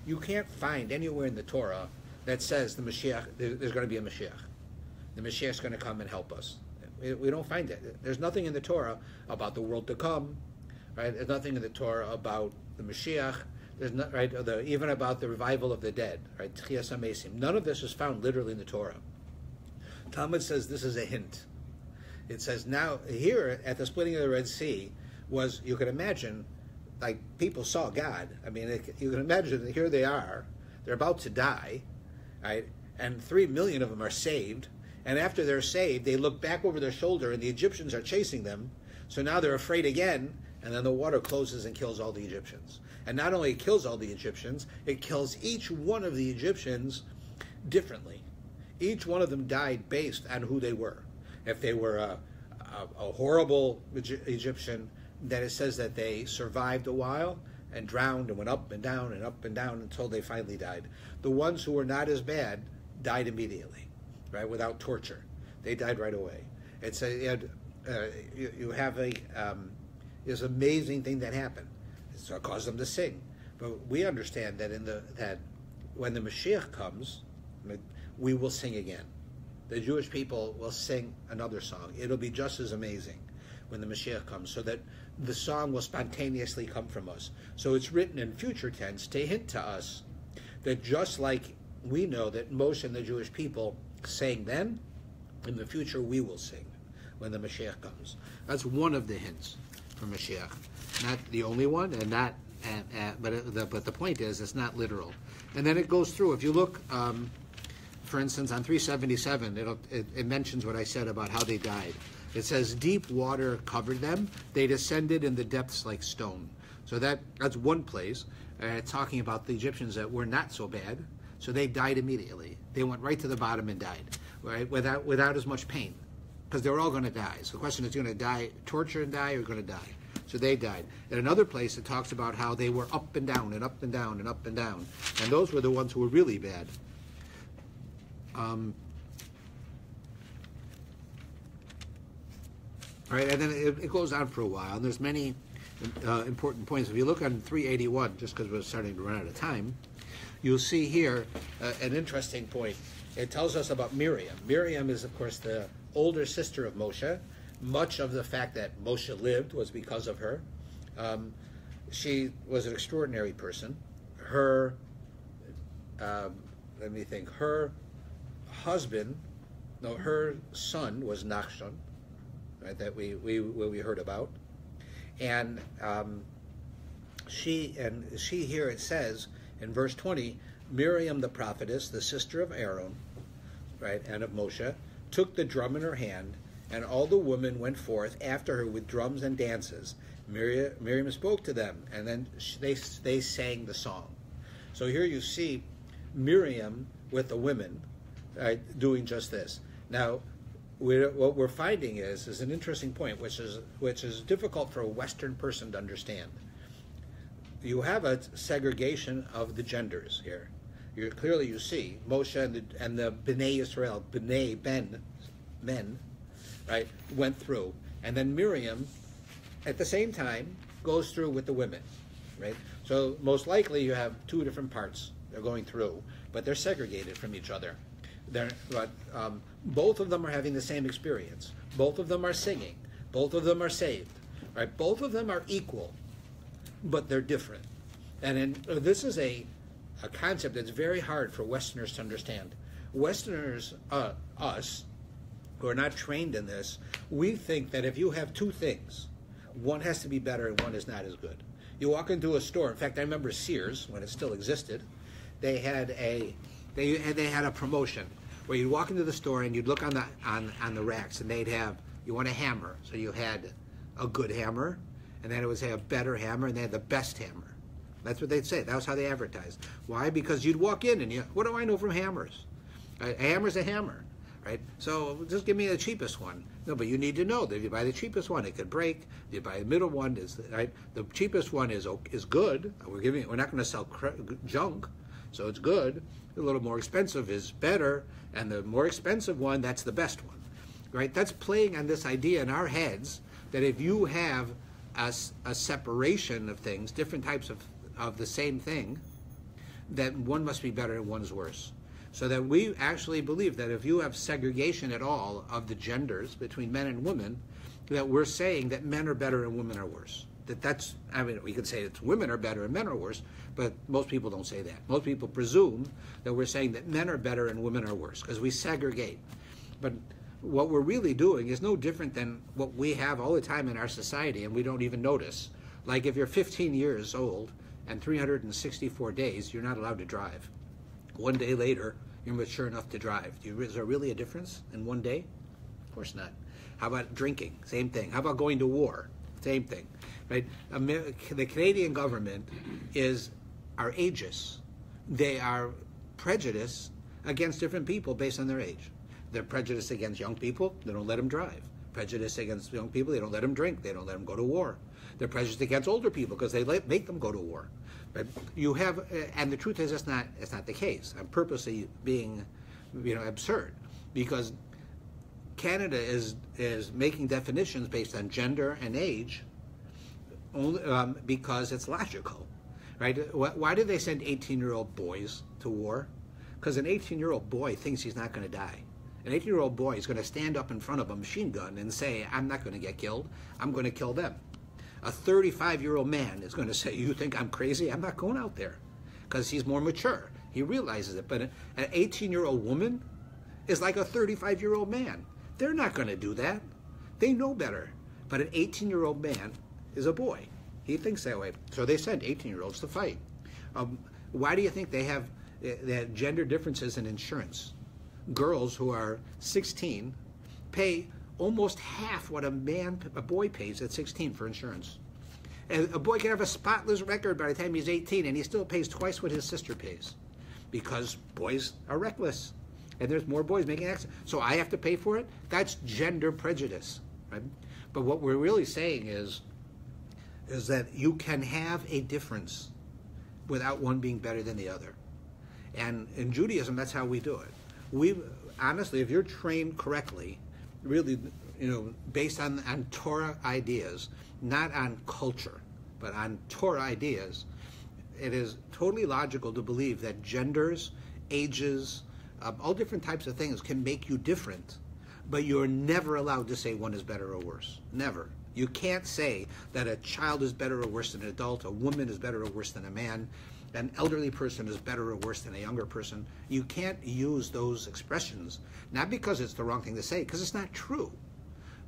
You can't find anywhere in the Torah that says there's going to be a Mashiach. The Mashiach's going to come and help us. We don't find it. There's nothing in the Torah about the world to come, right? There's nothing in the Torah about the Mashiach. There's not, right, even about the revival of the dead, right? Tchias HaMesim. None of this is found literally in the Torah. Talmud says this is a hint. It says now here at the splitting of the Red Sea you can imagine. Like, people saw God. I mean, you can imagine that here they are. They're about to die, right? And 3 million of them are saved. And after they're saved, they look back over their shoulder, and the Egyptians are chasing them. So now they're afraid again, and then the water closes and kills all the Egyptians. And not only it kills all the Egyptians, it kills each one of the Egyptians differently. Each one of them died based on who they were. If they were a horrible Egyptian, then it says that they survived a while and drowned and went up and down until they finally died. The ones who were not as bad died immediately, right, without torture. They died right away. It's you have this amazing thing that happened. So it caused them to sing. But we understand that that when the Mashiach comes, we will sing again. The Jewish people will sing another song. It'll be just as amazing when the Mashiach comes, so that the song will spontaneously come from us. So it's written in future tense to hint to us that just like we know that Moshe and the Jewish people sang then, in the future we will sing when the Mashiach comes. That's one of the hints for Mashiach. Not the only one, and not, but the point is, it's not literal. And then it goes through. If you look, for instance, on 377, it mentions what I said about how they died. It says, deep water covered them. They descended in the depths like stone. So that's one place. Talking about the Egyptians that were not so bad. So they died immediately. They went right to the bottom and died, right, without as much pain. Because they were all going to die. So the question is, going to die, torture and die, or going to die? So they died. In another place, it talks about how they were up and down and up and down and up and down. And those were the ones who were really bad. All right, and then it goes on for a while, and there's many important points. If you look on 381, just because we're starting to run out of time, you'll see here an interesting point. It tells us about Miriam. Miriam is, of course, the older sister of Moshe. Much of the fact that Moshe lived was because of her. She was an extraordinary person. Her, let me think, her son was Nachshon, right, that we heard about, and she here it says In verse 20, Miriam the prophetess, the sister of Aaron, right, and of Moshe, took the drum in her hand, and all the women went forth after her with drums and dances. Miriam spoke to them, and then they sang the song. So here you see Miriam with the women, right, doing just this. Now, what we're finding is an interesting point, which is difficult for a Western person to understand. You have a segregation of the genders here. Clearly you see Moshe and the Bnei Israel, men, right, went through. And then Miriam, at the same time, goes through with the women, right? So most likely you have two different parts they're going through, but they're segregated from each other. Both of them are having the same experience. Both of them are singing. Both of them are saved, right? Both of them are equal, but they're different. And this is a concept that's very hard for Westerners to understand. Westerners, us, who are not trained in this, we think that if you have two things, one has to be better and one is not as good. You walk into a store. In fact, I remember Sears, when it still existed, they had a promotion where you'd walk into the store and you'd look on the racks, and they'd have, you want a hammer, so you had a good hammer, and then it would say a better hammer, and they had the best hammer. That's what they'd say. That was how they advertised. Why? Because you'd walk in and what do I know from hammers? A hammer's a hammer, right? So just give me the cheapest one. No, but you need to know that if you buy the cheapest one, it could break. If you buy the middle one, right? The cheapest one is good. We're not going to sell junk, so it's good. The little more expensive is better, and the more expensive one, that's the best one, right? That's playing on this idea in our heads that if you have a separation of things, different types of the same thing, that one must be better and one is worse. So that we actually believe that if you have segregation at all of the genders between men and women, that we're saying that men are better and women are worse. We could say that women are better and men are worse, but most people don't say that. Most people presume that we're saying that men are better and women are worse, because we segregate. But what we're really doing is no different than what we have all the time in our society, and we don't even notice. Like if you're 15 years old and 364 days, you're not allowed to drive. One day later, you're mature enough to drive. Is there really a difference in one day? Of course not. How about drinking? Same thing. How about going to war? Same thing. Right? The Canadian government are ageist. They are prejudiced against different people based on their age. They're prejudiced against young people. They don't let them drive. Prejudiced against young people. They don't let them drink. They don't let them go to war. They're prejudiced against older people because they make them go to war. But you have, and the truth is, it's not the case. I'm purposely being, absurd, because Canada is making definitions based on gender and age, only because it's logical, right? Why do they send 18-year-old boys to war? Because an 18-year-old boy thinks he's not going to die. An 18-year-old boy is going to stand up in front of a machine gun and say, "I'm not going to get killed. I'm going to kill them." A 35-year-old man is going to say, "You think I'm crazy? I'm not going out there," because he's more mature. He realizes it. But an 18-year-old woman is like a 35-year-old man. They're not going to do that. They know better. But an 18-year-old man is a boy. He thinks that way. So they send 18-year-olds to fight. Why do you think they have gender differences in insurance? Girls who are 16 pay almost half what a boy pays at 16 for insurance. And a boy can have a spotless record by the time he's 18, and he still pays twice what his sister pays, because boys are reckless, and there's more boys making accidents. So I have to pay for it? That's gender prejudice, right? But what we're really saying is that you can have a difference without one being better than the other. And in Judaism, that's how we do it. Honestly, if you're trained correctly, really, based on Torah ideas, not on culture, but on Torah ideas, it is totally logical to believe that genders, ages, all different types of things can make you different, but you're never allowed to say one is better or worse. Never. You can't say that a child is better or worse than an adult, a woman is better or worse than a man, an elderly person is better or worse than a younger person. You can't use those expressions, not because it's the wrong thing to say, because it's not true.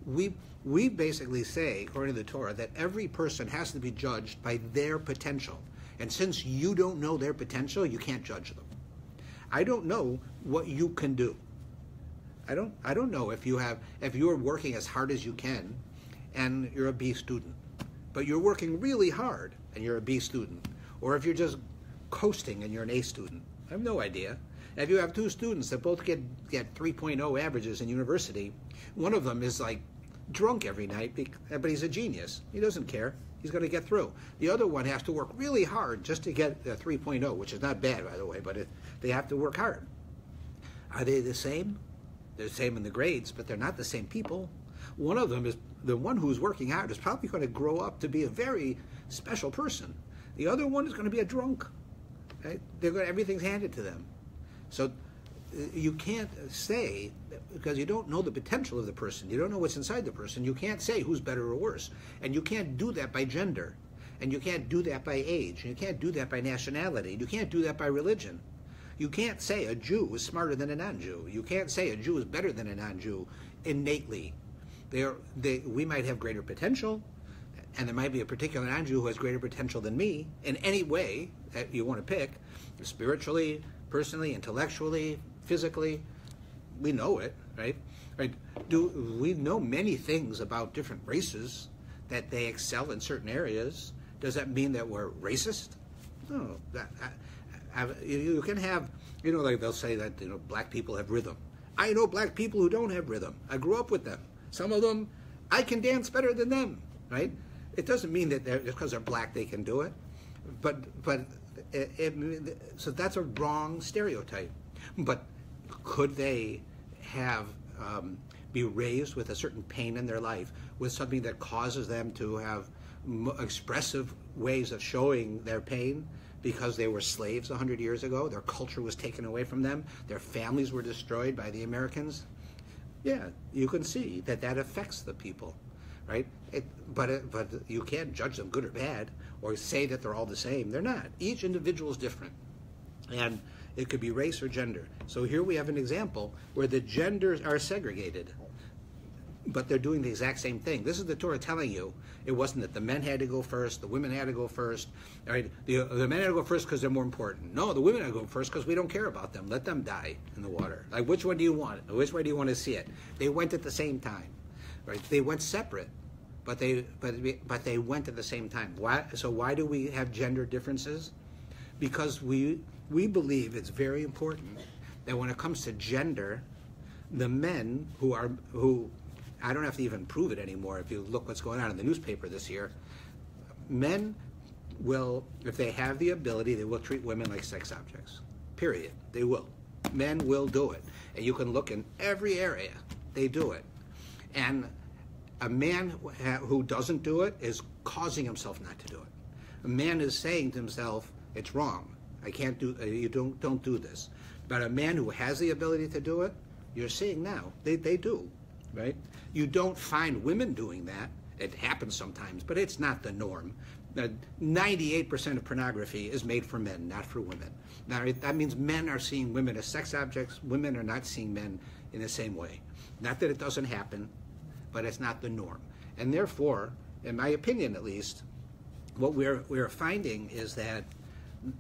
We basically say, according to the Torah, that every person has to be judged by their potential. And since you don't know their potential, you can't judge them. I don't know what you can do. I don't know if you're working as hard as you can and you're a B student, but you're working really hard and you're a B student, or if you're just coasting and you're an A student. I have no idea. If you have two students that both get 3.0 averages in university, one of them is like drunk every night, but he's a genius. He doesn't care. He's going to get through. The other one has to work really hard just to get a 3.0, which is not bad, by the way, but they have to work hard. Are they the same? They're the same in the grades, but they're not the same people. One of them is, the one who's working hard is probably going to grow up to be a very special person. The other one is going to be a drunk. Right? Everything's handed to them. So you can't say, because you don't know the potential of the person, you don't know what's inside the person, you can't say who's better or worse. And you can't do that by gender. And you can't do that by age. And you can't do that by nationality. And you can't do that by religion. You can't say a Jew is smarter than a non-Jew. You can't say a Jew is better than a non-Jew innately. We might have greater potential, and there might be a particular non-Jew who has greater potential than me in any way that you want to pick, spiritually, personally, intellectually, physically. We know it, right? We know many things about different races, that they excel in certain areas. Does that mean that we're racist? No. You can have, like they'll say that, black people have rhythm. I know black people who don't have rhythm. I grew up with them. Some of them, I can dance better than them, right? It doesn't mean that just because they're black they can do it. So that's a wrong stereotype. But could they be raised with a certain pain in their life, with something that causes them to have expressive ways of showing their pain because they were slaves 100 years ago? Their culture was taken away from them. Their families were destroyed by the Americans. Yeah, you can see that affects the people, right? But you can't judge them good or bad or say that they're all the same. They're not. Each individual is different. And it could be race or gender. So here we have an example where the genders are segregated, but they're doing the exact same thing. This is the Torah telling you. It wasn't that the men had to go first, the women had to go first. Right? The men had to go first because they're more important. No, the women had to go first because we don't care about them. Let them die in the water. Like, which one do you want? Which way do you want to see it? They went at the same time. Right? They went separate, but they went at the same time. Why? So why do we have gender differences? Because we believe it's very important that when it comes to gender, the men who I don't have to even prove it anymore. If you look what's going on in the newspaper this year, men will, if they have the ability, they will treat women like sex objects. Period. They will. Men will do it. And you can look in every area. They do it. And a man who doesn't do it is causing himself not to do it. A man is saying to himself, it's wrong. I can't do, you don't do this. But a man who has the ability to do it, you're seeing now, they do, right? You don't find women doing that. It happens sometimes, but it's not the norm. 98% of pornography is made for men, not for women. Now, that means men are seeing women as sex objects. Women are not seeing men in the same way. Not that it doesn't happen, but it's not the norm. And therefore, in my opinion at least, what we're finding is that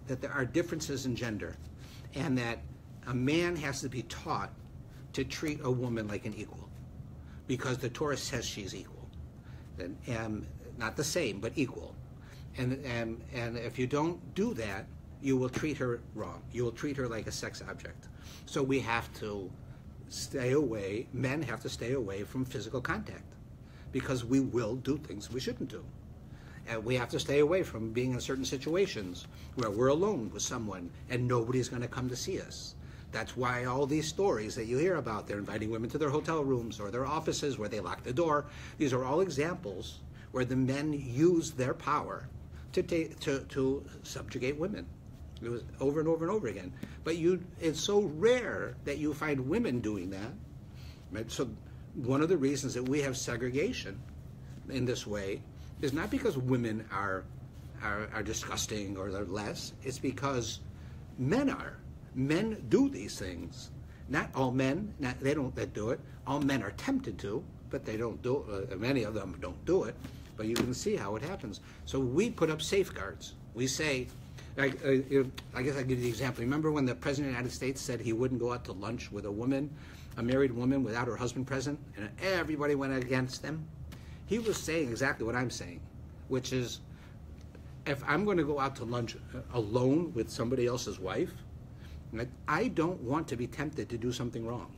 there are differences in gender, and that a man has to be taught to treat a woman like an equal, because the Torah says she's equal, and not the same, but equal. And if you don't do that, you will treat her wrong. You will treat her like a sex object. So we have to stay away. Men have to stay away from physical contact, because we will do things we shouldn't do. And we have to stay away from being in certain situations where we're alone with someone and nobody's going to come to see us. That's why all these stories that you hear about, they're inviting women to their hotel rooms or their offices where they lock the door. These are all examples where the men use their power to subjugate women. It was over and over and over again. But it's so rare that you find women doing that. Right? So one of the reasons that we have segregation in this way is not because women are disgusting or they're less. It's because men are. Men do these things. Not all men. They don't do it. All men are tempted to, but they don't do it. Many of them don't do it. But you can see how it happens. So we put up safeguards. We say, I guess I'll give you the example. Remember when the President of the United States said he wouldn't go out to lunch with a woman, a married woman, without her husband present, and everybody went against him? He was saying exactly what I'm saying, which is, if I'm going to go out to lunch alone with somebody else's wife, I don't want to be tempted to do something wrong.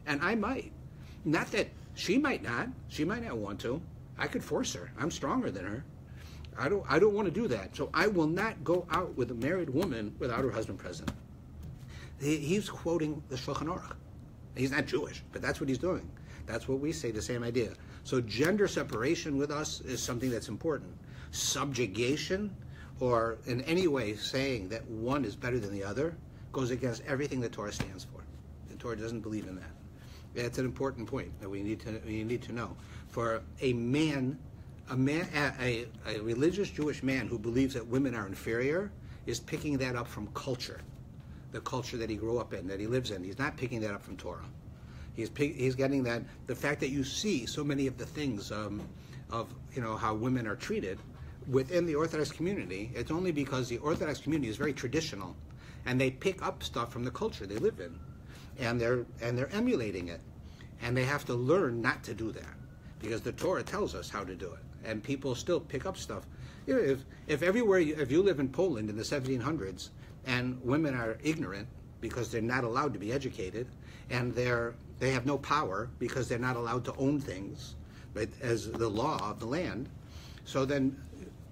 And I might. Not that she might not. She might not want to. I could force her. I'm stronger than her. I don't want to do that. So I will not go out with a married woman without her husband present. He's quoting the Shulchan Aruch. He's not Jewish, but that's what he's doing. That's what we say, the same idea. So gender separation with us is something that's important. Subjugation, or in any way saying that one is better than the other, goes against everything the Torah stands for. The Torah doesn't believe in that. That's an important point that we need to know. For a religious Jewish man who believes that women are inferior is picking that up from culture, the culture that he grew up in, that he lives in. He's not picking that up from Torah. He's getting that, the fact that you see so many of the things of how women are treated within the Orthodox community. It's only because the Orthodox community is very traditional, and they pick up stuff from the culture they live in, and they're emulating it, and they have to learn not to do that, because the Torah tells us how to do it, and people still pick up stuff. If you live in Poland in the 1700s, and women are ignorant because they're not allowed to be educated, and they have no power because they're not allowed to own things, but as the law of the land, so then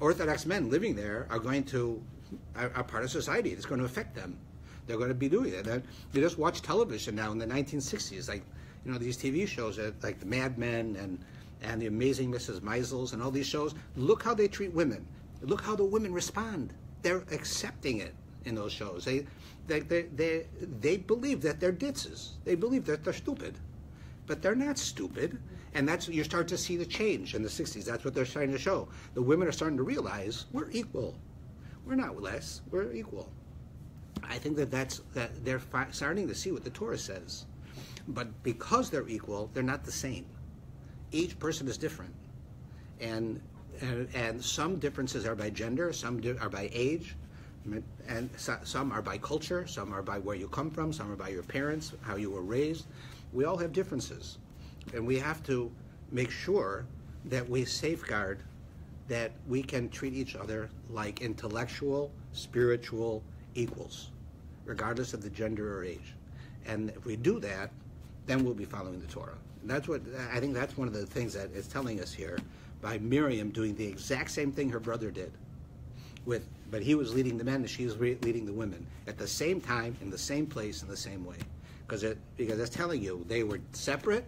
Orthodox men living there are part of society. It's going to affect them. They're going to be doing that. You just watch television now in the 1960s, like these TV shows like the Mad Men and the Amazing Mrs. Maisels and all these shows. Look how they treat women. Look how the women respond. They're accepting it in those shows. They believe that they're ditzes. They believe that they're stupid, but they're not stupid. And you start to see the change in the 60s. That's what they're trying to show. The women are starting to realize we're equal. We're not less. We're equal. I think that they're starting to see what the Torah says. But because they're equal, they're not the same. Each person is different. And some differences are by gender, some are by age, and some are by culture, some are by where you come from, some are by your parents, how you were raised. We all have differences. And we have to make sure that we safeguard that we can treat each other like intellectual, spiritual equals, regardless of the gender or age. And if we do that, then we'll be following the Torah. And I think that's one of the things that it's telling us here by Miriam doing the exact same thing her brother did. But he was leading the men and she was leading the women at the same time, in the same place, in the same way. Because it's telling you they were separate,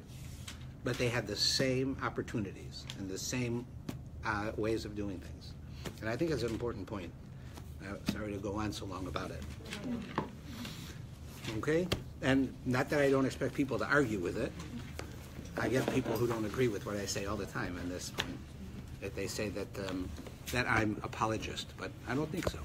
but they had the same opportunities and the same ways of doing things. And I think it's an important point. Sorry to go on so long about it. Okay? And not that I don't expect people to argue with it. I get people who don't agree with what I say all the time on this point. That they say that I'm apologist, but I don't think so.